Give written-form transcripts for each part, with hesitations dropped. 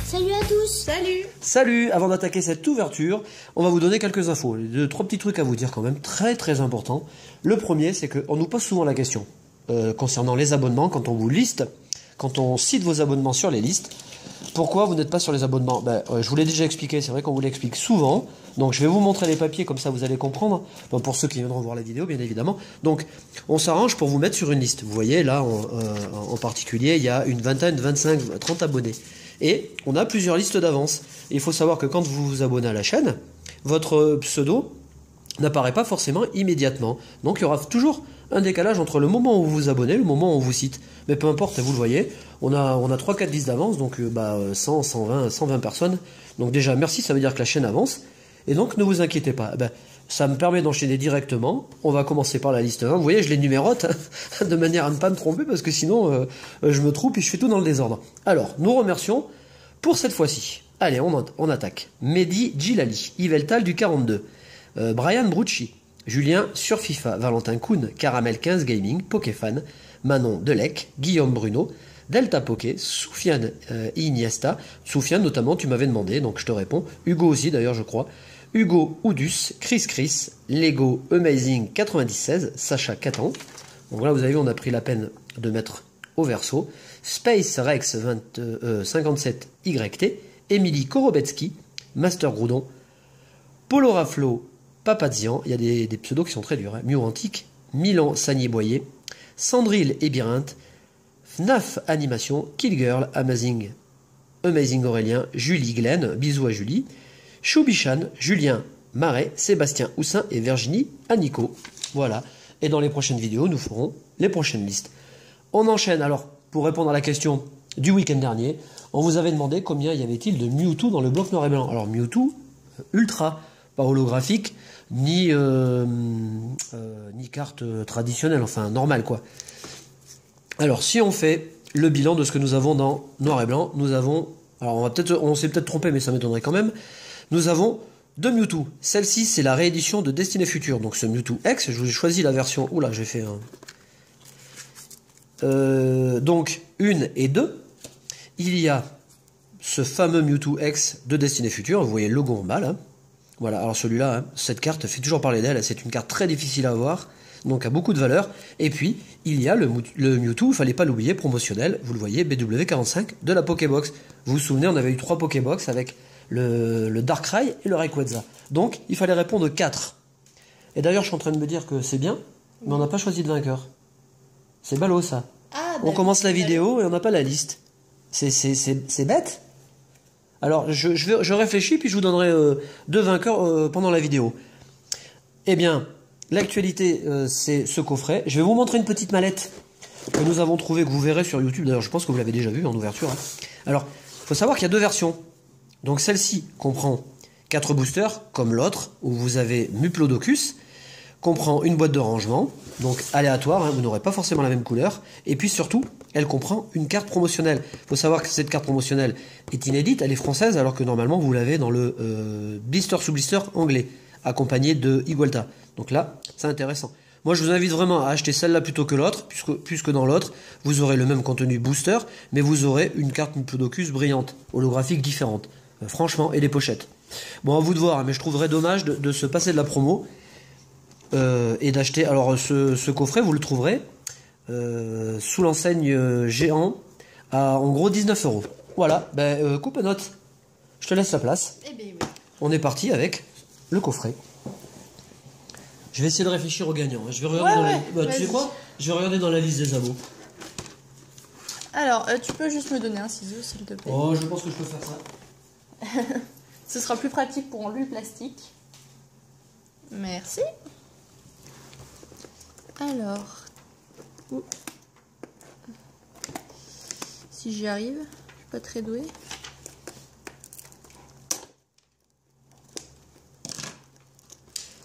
Salut à tous. Salut. Salut. Avant d'attaquer cette ouverture, on va vous donner quelques infos. Trois petits trucs à vous dire quand même, très importants. Le premier, c'est qu'on nous pose souvent la question concernant les abonnements, quand on vous liste, quand on cite vos abonnements sur les listes, pourquoi vous n'êtes pas sur les abonnements? Je vous l'ai déjà expliqué, c'est vrai qu'on vous l'explique souvent. Donc je vais vous montrer les papiers, comme ça vous allez comprendre. Bon, pour ceux qui viendront voir la vidéo, bien évidemment. Donc on s'arrange pour vous mettre sur une liste. Vous voyez là, en particulier, il y a une vingtaine, 25, 30 abonnés. Et on a plusieurs listes d'avance. Il faut savoir que quand vous vous abonnez à la chaîne, votre pseudo n'apparaît pas forcément immédiatement. Donc il y aura toujours un décalage entre le moment où vous vous abonnez et le moment où on vous cite. Mais peu importe, vous le voyez, on a 3-4 listes d'avance, donc 100, 120, 120 personnes. Donc déjà, merci, ça veut dire que la chaîne avance. Et donc ne vous inquiétez pas, ça me permet d'enchaîner directement. On va commencer par la liste 1. Vous voyez, je les numérote de manière à ne pas me tromper, parce que sinon je me trompe et je fais tout dans le désordre. Alors, nous remercions pour cette fois-ci. Allez, on attaque. Mehdi Djilali, Yveltal du 42, Brian Brucci, Julien sur FIFA, Valentin Kuhn, Caramel 15 Gaming, Pokéfan, Manon Delec, Guillaume Bruno, Delta Poké, Soufiane Iniesta. Soufiane notamment, tu m'avais demandé, donc je te réponds. Hugo aussi d'ailleurs, je crois. Hugo Oudus, Chris, Lego Amazing 96, Sacha Catan. Donc là, vous avez vu, on a pris la peine de mettre au verso. Space Rex 57 YT, Émilie Korobetsky, Master Groudon, Polo Raflo, Papazian, il y a des pseudos qui sont très durs, hein. Mio Antique, Milan Sagné-Boyer, Sandril Ebirinthe, FNAF Animation, Killgirl, Amazing Aurélien, Julie Glenn, bisous à Julie, Choubichan, Julien Marais, Sébastien Houssin et Virginie Anico. Voilà. Et dans les prochaines vidéos, nous ferons les prochaines listes. On enchaîne. Alors, pour répondre à la question du week-end dernier, on vous avait demandé combien y avait-il de Mewtwo dans le bloc noir et blanc. Alors, Mewtwo, ultra, pas holographique, ni carte traditionnelle, enfin normale quoi. Alors, si on fait le bilan de ce que nous avons dans noir et blanc, nous avons, alors on s'est peut-être trompé, mais ça m'étonnerait quand même. Nous avons deux Mewtwo. Celle-ci, c'est la réédition de Destinée Future. Donc ce Mewtwo X, je vous ai choisi la version. Oula, j'ai fait un. Donc 1 et 2. Il y a ce fameux Mewtwo X de Destinée Future. Vous voyez le logo en bas là. Voilà, alors celui-là, hein, cette carte fait toujours parler d'elle. C'est une carte très difficile à avoir, donc a beaucoup de valeur. Et puis, il y a le Mewtwo, il ne fallait pas l'oublier, promotionnel. Vous le voyez, BW45 de la Pokébox. Vous vous souvenez, on avait eu 3 Pokébox avec le Darkrai et le Rayquaza. Donc, il fallait répondre 4. Et d'ailleurs, je suis en train de me dire que c'est bien, mais on n'a pas choisi de vainqueur. C'est ballot, ça. Ah, on commence la vidéo et on n'a pas la liste. C'est bête. Alors, je réfléchis, puis je vous donnerai 2 vainqueurs pendant la vidéo. Eh bien, l'actualité, c'est ce coffret. Je vais vous montrer une petite mallette que nous avons trouvée, que vous verrez sur YouTube. D'ailleurs, je pense que vous l'avez déjà vue en ouverture. Hein. Alors, il faut savoir qu'il y a 2 versions. Donc, celle-ci comprend 4 boosters, comme l'autre, où vous avez Muplodocus, comprend une boîte de rangement, donc aléatoire, hein, vous n'aurez pas forcément la même couleur, et puis surtout, elle comprend une carte promotionnelle. Il faut savoir que cette carte promotionnelle est inédite, elle est française, alors que normalement vous l'avez dans le blister sous blister anglais, accompagné de Igualta. Donc là, c'est intéressant. Moi, je vous invite vraiment à acheter celle-là plutôt que l'autre, puisque dans l'autre, vous aurez le même contenu booster, mais vous aurez une carte Muplodocus brillante, holographique différente, franchement, et les pochettes. Bon, à vous de voir, hein, mais je trouverais dommage de se passer de la promo, et d'acheter. Alors ce coffret vous le trouverez sous l'enseigne Géant à en gros 19 €. Voilà, coupe à note, je te laisse la place. Eh bien, oui. On est parti avec le coffret. Je vais essayer de réfléchir aux gagnants. Je vais regarder tu sais quoi, je vais regarder dans la liste des abos. Alors, tu peux juste me donner un ciseau s'il te plaît. Oh, je pense que je peux faire ça. Ce sera plus pratique pour enlever le plastique. Merci. Alors, si j'y arrive, je suis pas très douée.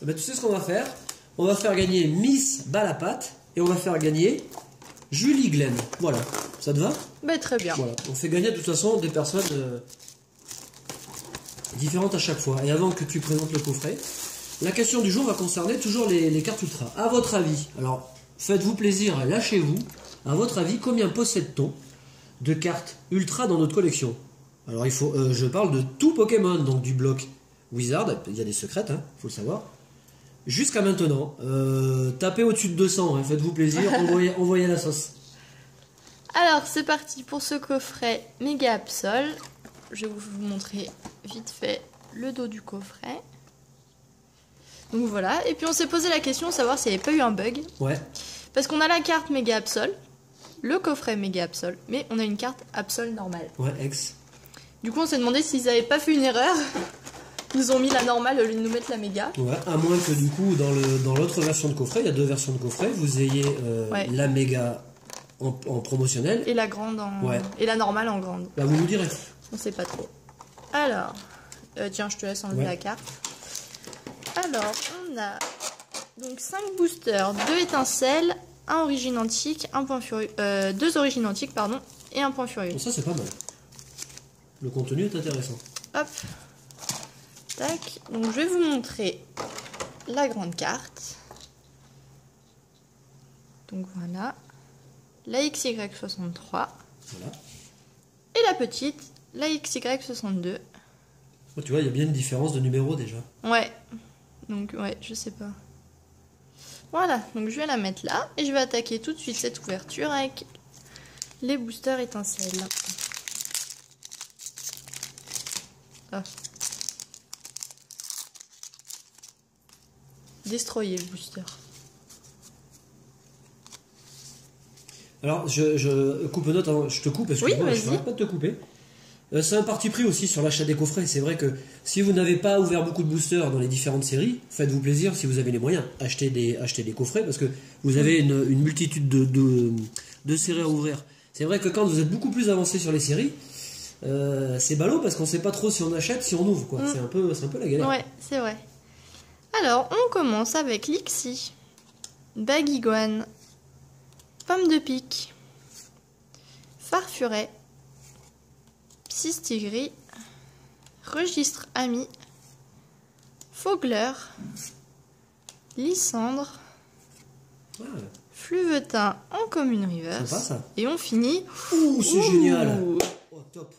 Tu sais ce qu'on va faire? On va faire gagner Miss Balapate et on va faire gagner Julie Glenn. Voilà, ça te va? Très bien. Voilà. On fait gagner de toute façon des personnes différentes à chaque fois. Et avant que tu présentes le coffret, la question du jour va concerner toujours les cartes ultra. À votre avis, alors faites-vous plaisir, lâchez-vous. À votre avis, combien possède-t-on de cartes ultra dans notre collection? Alors il faut, je parle de tout Pokémon, donc du bloc Wizard, il y a des secrètes, hein, faut le savoir. Jusqu'à maintenant, tapez au-dessus de 200, hein, faites-vous plaisir, envoyez la sauce. Alors c'est parti pour ce coffret Méga Absol. Je vais vous montrer vite fait le dos du coffret. Donc voilà, et puis on s'est posé la question de savoir s'il n'y avait pas eu un bug. Ouais. Parce qu'on a la carte Méga Absol, le coffret Méga Absol, mais on a une carte Absol normale. Ouais, ex. Du coup on s'est demandé s'ils n'avaient pas fait une erreur. Ils nous ont mis la normale au lieu de nous mettre la méga. Ouais, à moins que du coup dans l'autre version de coffret, il y a deux versions de coffret, vous ayez la méga en promotionnel. Et la grande en... Ouais. Et la normale en grande. Bah vous nous direz. On sait pas trop. Alors, tiens, je te laisse enlever la carte. Alors, on a donc 5 boosters, 2 étincelles, 1 origine antique, 1 point furieux, 2 origines antiques, pardon, et 1 point furieux. Bon, ça c'est pas mal. Le contenu est intéressant. Hop. Tac. Donc je vais vous montrer la grande carte. Donc voilà. La XY63. Voilà. Et la petite, la XY62. Oh, tu vois, il y a bien une différence de numéro déjà. Ouais. Donc ouais, je sais pas. Voilà, donc je vais la mettre là. Et je vais attaquer tout de suite cette ouverture avec les boosters étincelles. Ah. Destroyer le booster. Alors, je coupe note avant, je te coupe parce que moi, je n'arrête pas de te couper. C'est un parti pris aussi sur l'achat des coffrets. C'est vrai que si vous n'avez pas ouvert beaucoup de boosters dans les différentes séries, faites-vous plaisir si vous avez les moyens. Achetez des coffrets parce que vous avez une multitude de séries à ouvrir. C'est vrai que quand vous êtes beaucoup plus avancé sur les séries, c'est ballot parce qu'on ne sait pas trop si on achète, si on ouvre, quoi. C'est un peu la galère. Ouais, c'est vrai. Alors, on commence avec Lixie, Baguiguane, Pomme de Pique, Farfuret, Psystigris, Registre Ami, Fogler, Lysandre, Fluvetin en Commune Reverse. Sympa, ça. Et on finit... Ouh, c'est génial. Oh, top.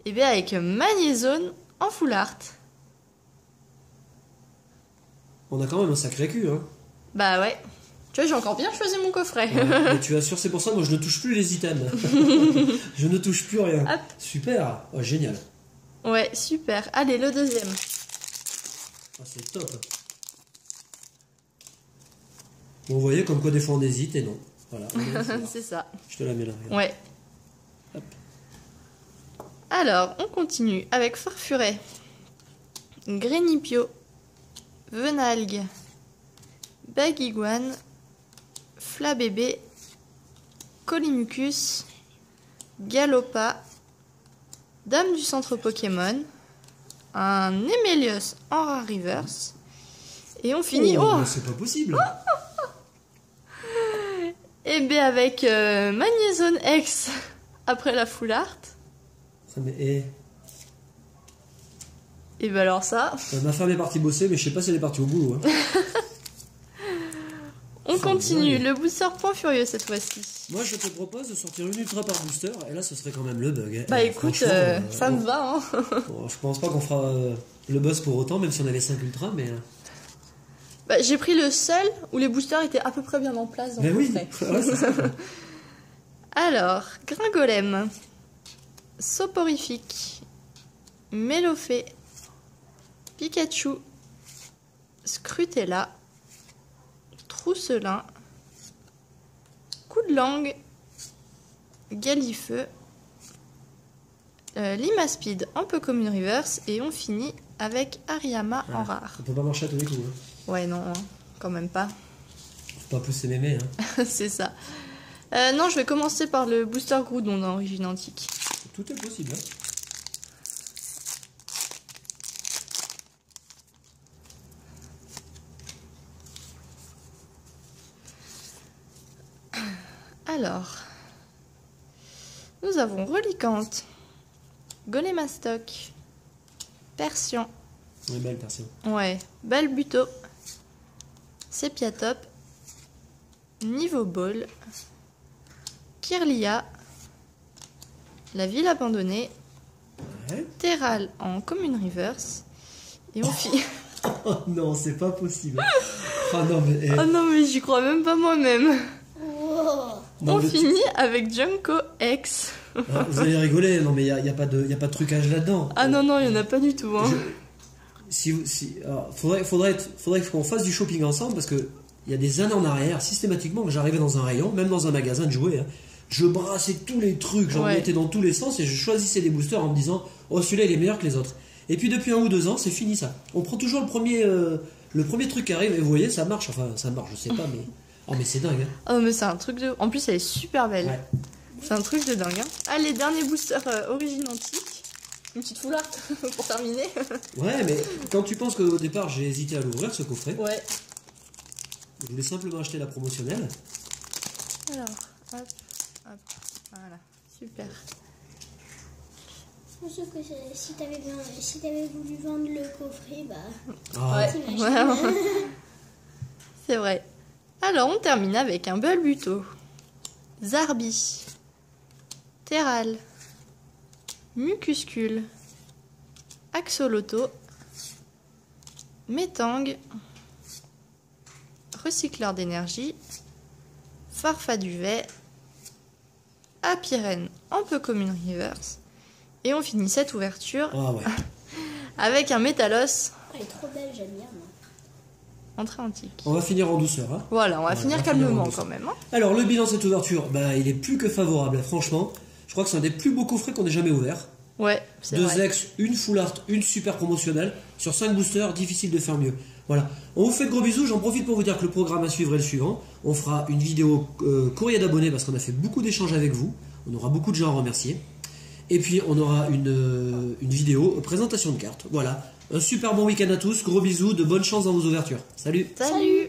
Et bien avec Magnézone en Full Art. On a quand même un sacré cul, hein. Bah ouais. Tu vois, j'ai encore bien choisi mon coffret. Ouais, mais tu assures, c'est pour ça, moi je ne touche plus les items. Je ne touche plus rien. Hop. Super. Oh, génial. Ouais, super. Allez, le deuxième. Oh, c'est top. Bon, vous voyez, comme quoi des fois on hésite et non. Voilà. C'est ça. Je te la mets là. Regarde. Ouais. Hop. Alors, on continue avec Farfuret, Grénipio, Venalgue, Baguiguane, Flabébé, Colimucus, Galopa, Dame du centre Pokémon, un Emelios en Rare Reverse, et on finit... Oh, c'est pas possible. Et bien avec Magnézone X après la Full Art. Ça met... Et ben alors ça... ma femme est partie bosser, mais je sais pas si elle est partie au boulot. Hein. On continue, le booster point furieux cette fois-ci. Moi je te propose de sortir une ultra par booster, et là ce serait quand même le bug. Bah écoute, ça me va. Hein. Bon, je pense pas qu'on fera le buzz pour autant, même si on avait 5 ultras, mais... Bah, j'ai pris le seul où les boosters étaient à peu près bien en place dans le coffret. Ouais, alors, Gringolem, Soporifique, Mélofée, Pikachu, Scrutella, Trousselin, Coup de langue, Galifeu, Limaspeed en peu commune reverse et on finit avec Ariama en rare. On peut pas marcher à tous les coups. Hein. Ouais, non, quand même pas. Faut pas pousser mémé. Hein. C'est ça. Non, je vais commencer par le booster Groudon d'origine antique. Tout est possible. Hein. Alors, nous avons Reliquante, Golémastoc, Persian. Oui, belle Persian. Ouais, Balbuto, Sépiatop, Niveau Ball, Kirlia, La Ville Abandonnée, Ouais. Terral en Commune Reverse, et on finit... Oh non, c'est pas possible. Ah non, mais... Oh non, mais j'y crois même pas moi-même. Non, On mais finit avec Junko X. Ah, vous allez rigoler, non mais il y a pas de trucage là-dedans. Ah non, non, il n'y en a pas du tout. Hein. Alors, faudrait qu'on fasse du shopping ensemble parce que il y a des années en arrière, systématiquement, quand j'arrivais dans un rayon, même dans un magasin de jouets, hein, je brassais tous les trucs, j'en mettais dans tous les sens et je choisissais des boosters en me disant oh celui-là il est meilleur que les autres. Et puis depuis 1 ou 2 ans, c'est fini ça. On prend toujours le premier truc qui arrive et vous voyez, ça marche. Enfin, ça marche, je sais pas, mais oh mais c'est dingue. Hein. Oh mais c'est un truc de... En plus elle est super belle. Ouais. C'est un truc de dingue. Hein. Allez, dernier booster origine antique. Une petite foulard pour terminer. Ouais, mais quand tu penses qu'au départ j'ai hésité à l'ouvrir ce coffret, Ouais. je voulais simplement acheter la promotionnelle. Alors, hop, hop. Voilà, super. Sauf que si t'avais voulu vendre le coffret, bah... Ah, t'imagines. Ouais. C'est vrai. Alors, on termine avec un Bulbuto, Zarbi, Terral, Mucuscule, Axoloto, Metang, Recycleur d'énergie, Farfaduvet, Apirène en peu commune reverse. Et on finit cette ouverture ah ouais. avec un Métalos Elle est trop belle, j'aime bien, moi. entrée antique. On va finir en douceur. Hein. Voilà, on va Ouais, finir on va calmement finir en douceur. quand même. Hein. Alors le bilan de cette ouverture, bah, il est plus que favorable, franchement. Je crois que c'est un des plus beaux coffrets qu'on ait jamais ouvert. Ouais, c'est 2 vrai. ex, une full art, une super promotionnelle. Sur 5 boosters, difficile de faire mieux. Voilà. On vous fait de gros bisous. J'en profite pour vous dire que le programme à suivre est le suivant. On fera une vidéo courrier d'abonnés parce qu'on a fait beaucoup d'échanges avec vous. On aura beaucoup de gens à remercier. Et puis on aura une vidéo présentation de cartes. Voilà. Un super bon week-end à tous. Gros bisous. De bonnes chances dans vos ouvertures. Salut. Salut.